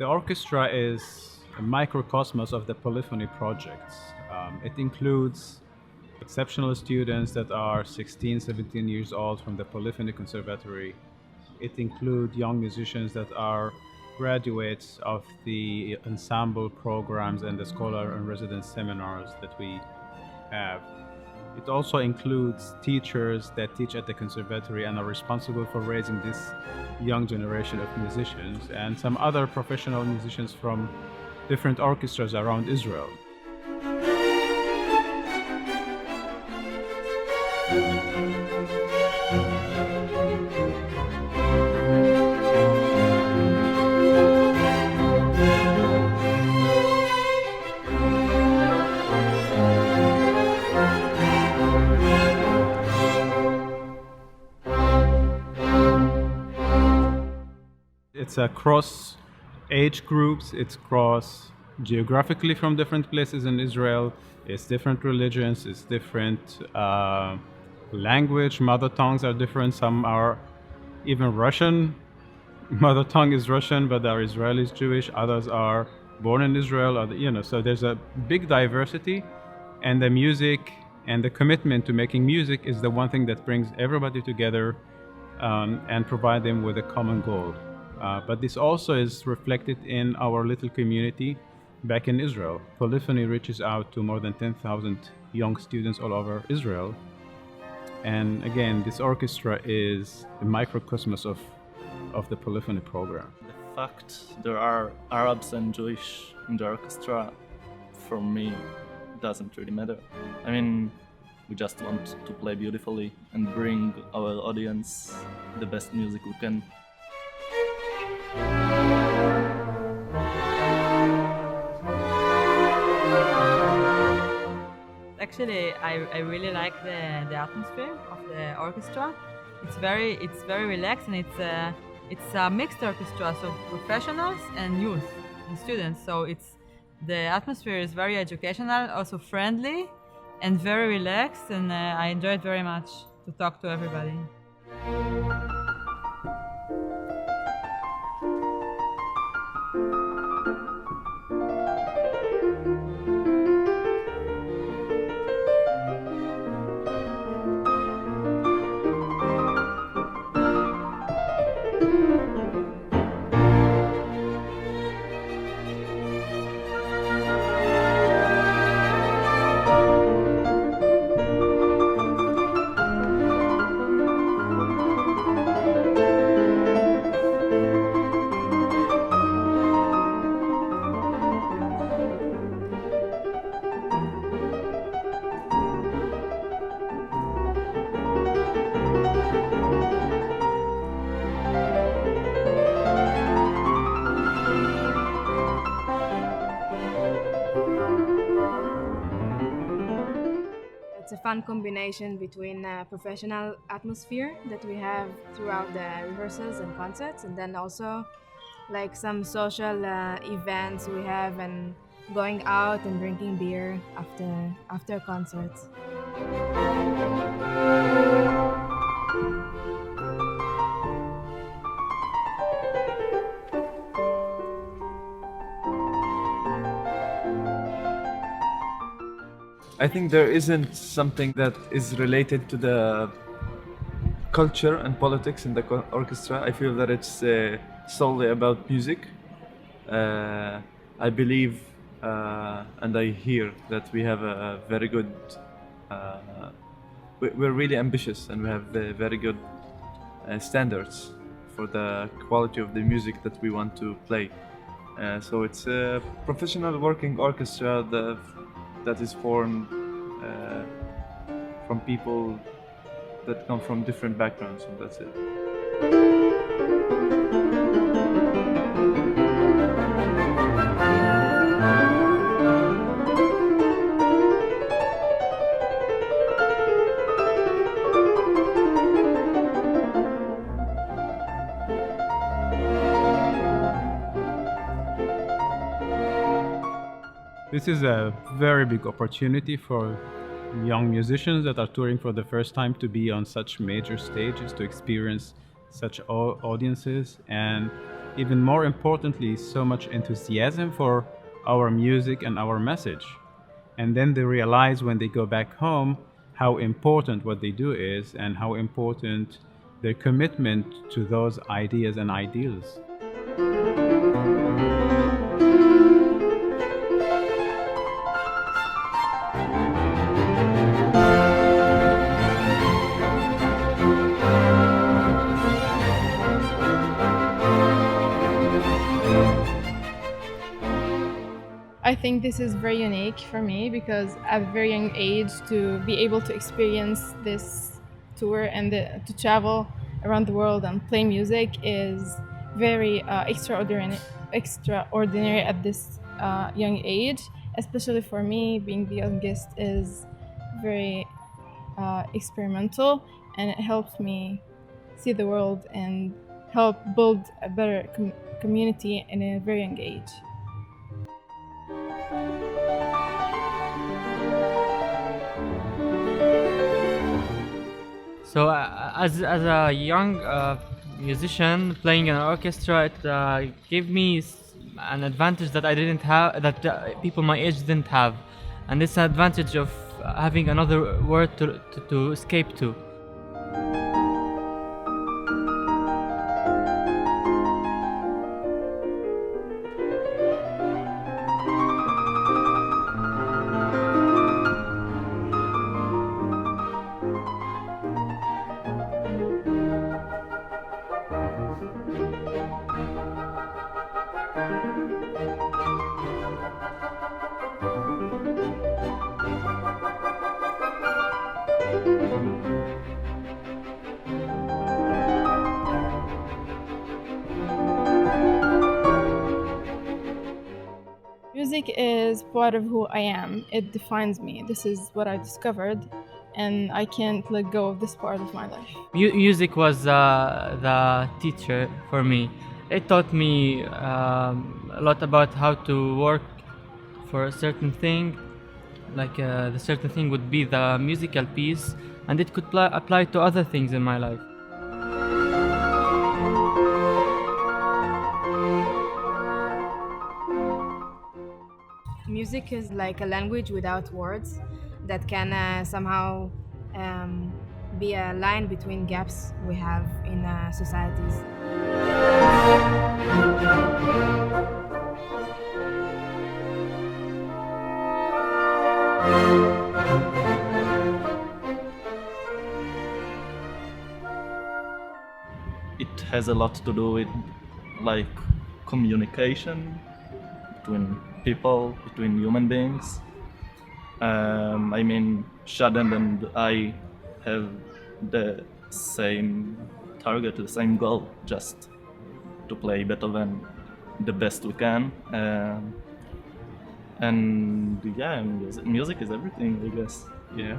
The orchestra is a microcosmos of the polyphony projects. It includes exceptional students that are 16, 17 years old from the Polyphony Conservatory. It includes young musicians that are graduates of the ensemble programs and the scholar and residence seminars that we have. It also includes teachers that teach at the conservatory and are responsible for raising this young generation of musicians, and some other professional musicians from different orchestras around Israel. It's across age groups, it's cross geographically from different places in Israel, it's different religions, it's different language, mother tongues are different, some are even Russian. Mother tongue is Russian, but there are Israelis Jewish, others are born in Israel, so there's a big diversity, and the music and the commitment to making music is the one thing that brings everybody together and provide them with a common goal. But this also is reflected in our little community back in Israel. Polyphony reaches out to more than 10,000 young students all over Israel. And again, this orchestra is a microcosmos of the polyphony program. The fact there are Arabs and Jewish in the orchestra, for me, doesn't really matter. I mean, we just want to play beautifully and bring our audience the best music we can. Actually, I really like the atmosphere of the orchestra. It's very relaxed, and it's a mixed orchestra, so professionals and youth and students. So the atmosphere is very educational, also friendly, and very relaxed. And I enjoy it very much to talk to everybody. It's a fun combination between a professional atmosphere that we have throughout the rehearsals and concerts, and then also like some social events we have, and going out and drinking beer after concerts. I think there isn't something that is related to the culture and politics in the orchestra. I feel that it's solely about music. I believe and I hear that we have a very good, we're really ambitious, and we have very good standards for the quality of the music that we want to play. So it's a professional working orchestra that is formed from people that come from different backgrounds, and that's it. This is a very big opportunity for young musicians that are touring for the first time to be on such major stages, to experience such audiences. And even more importantly, so much enthusiasm for our music and our message. And then they realize when they go back home how important what they do is and how important their commitment to those ideas and ideals. I think this is very unique for me because at a very young age to be able to experience this tour and to travel around the world and play music is very extraordinary at this young age, especially for me being the youngest is very experimental, and it helps me see the world and help build a better community in a very young age. So, as a young musician playing in an orchestra, it gave me an advantage that I didn't have, that people my age didn't have, and this advantage of having another word to escape to. Music is part of who I am. It defines me. This is what I discovered, and I can't let go of this part of my life. Music was the teacher for me. It taught me a lot about how to work for a certain thing. Like the certain thing would be the musical piece, and it could apply to other things in my life. Music is like a language without words that can somehow be a line between gaps we have in societies. It has a lot to do with like communication between people, between human beings. I mean, Shadan and I have the same target, the same goal, just to play Beethoven the best we can. And yeah, music is everything, I guess. Yeah.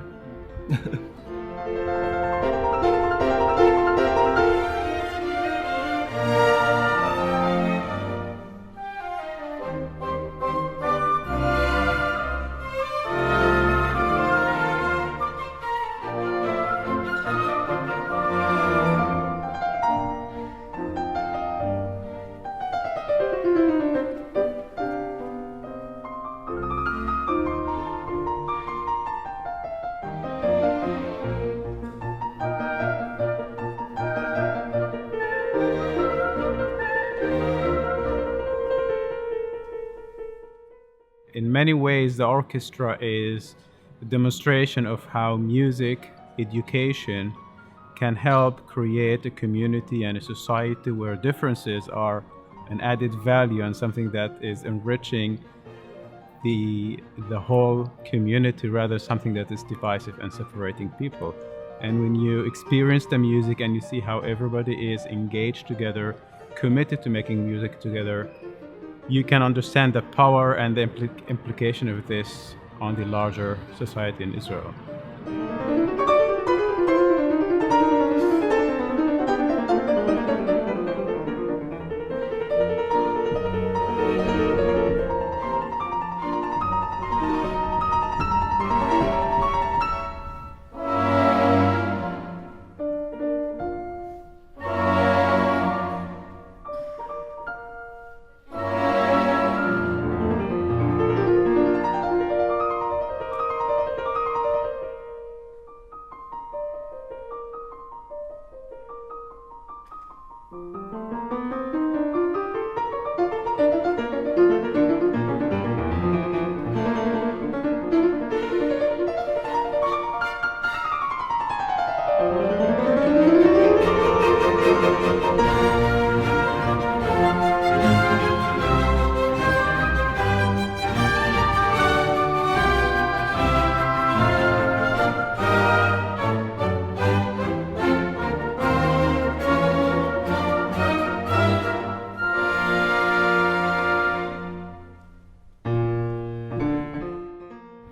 In many ways, the orchestra is a demonstration of how music education can help create a community and a society where differences are an added value and something that is enriching the whole community rather something that is divisive and separating people. And when you experience the music and you see how everybody is engaged together, committed to making music together, you can understand the power and the implication of this on the larger society in Israel.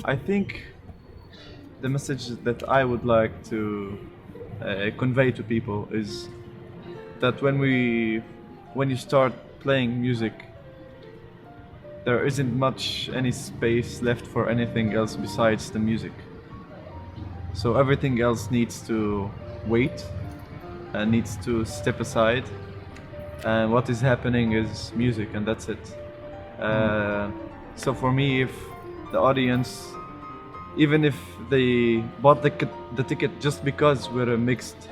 I think the message that I would like to convey to people is that when you start playing music, there isn't much any space left for anything else besides the music. So everything else needs to wait and needs to step aside. And what is happening is music, and that's it. So for me, if the audience, even if they bought the ticket just because we're a mixed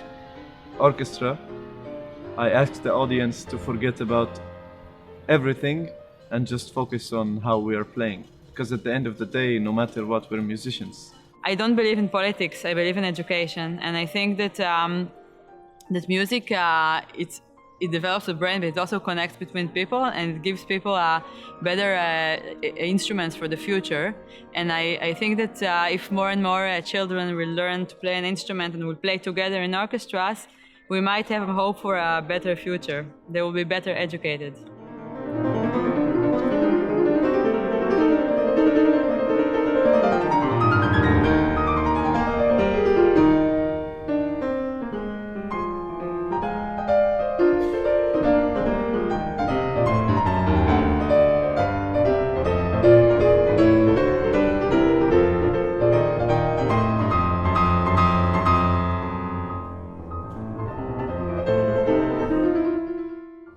orchestra, I ask the audience to forget about everything and just focus on how we are playing. Because at the end of the day, no matter what, we're musicians. I don't believe in politics. I believe in education, and I think that that music it develops the brain, but it also connects between people, and it gives people better instruments for the future. And I think that if more and more children will learn to play an instrument and will play together in orchestras, we might have hope for a better future. They will be better educated.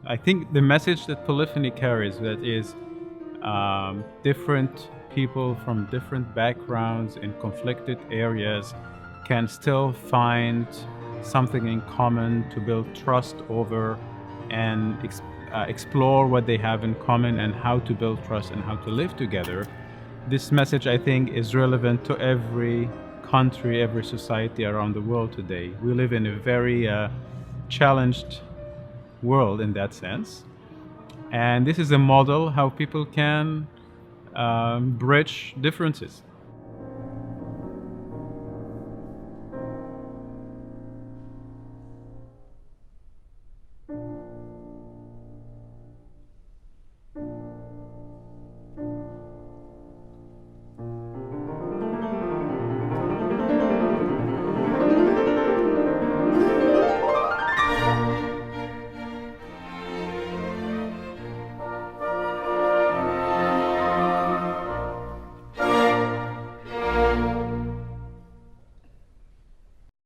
I think the message that polyphony carries, that is different people from different backgrounds in conflicted areas can still find something in common to build trust over and explore what they have in common and how to build trust and how to live together. This message, I think, is relevant to every country, every society around the world today. We live in a very challenged world in that sense. And this is a model how people can bridge differences.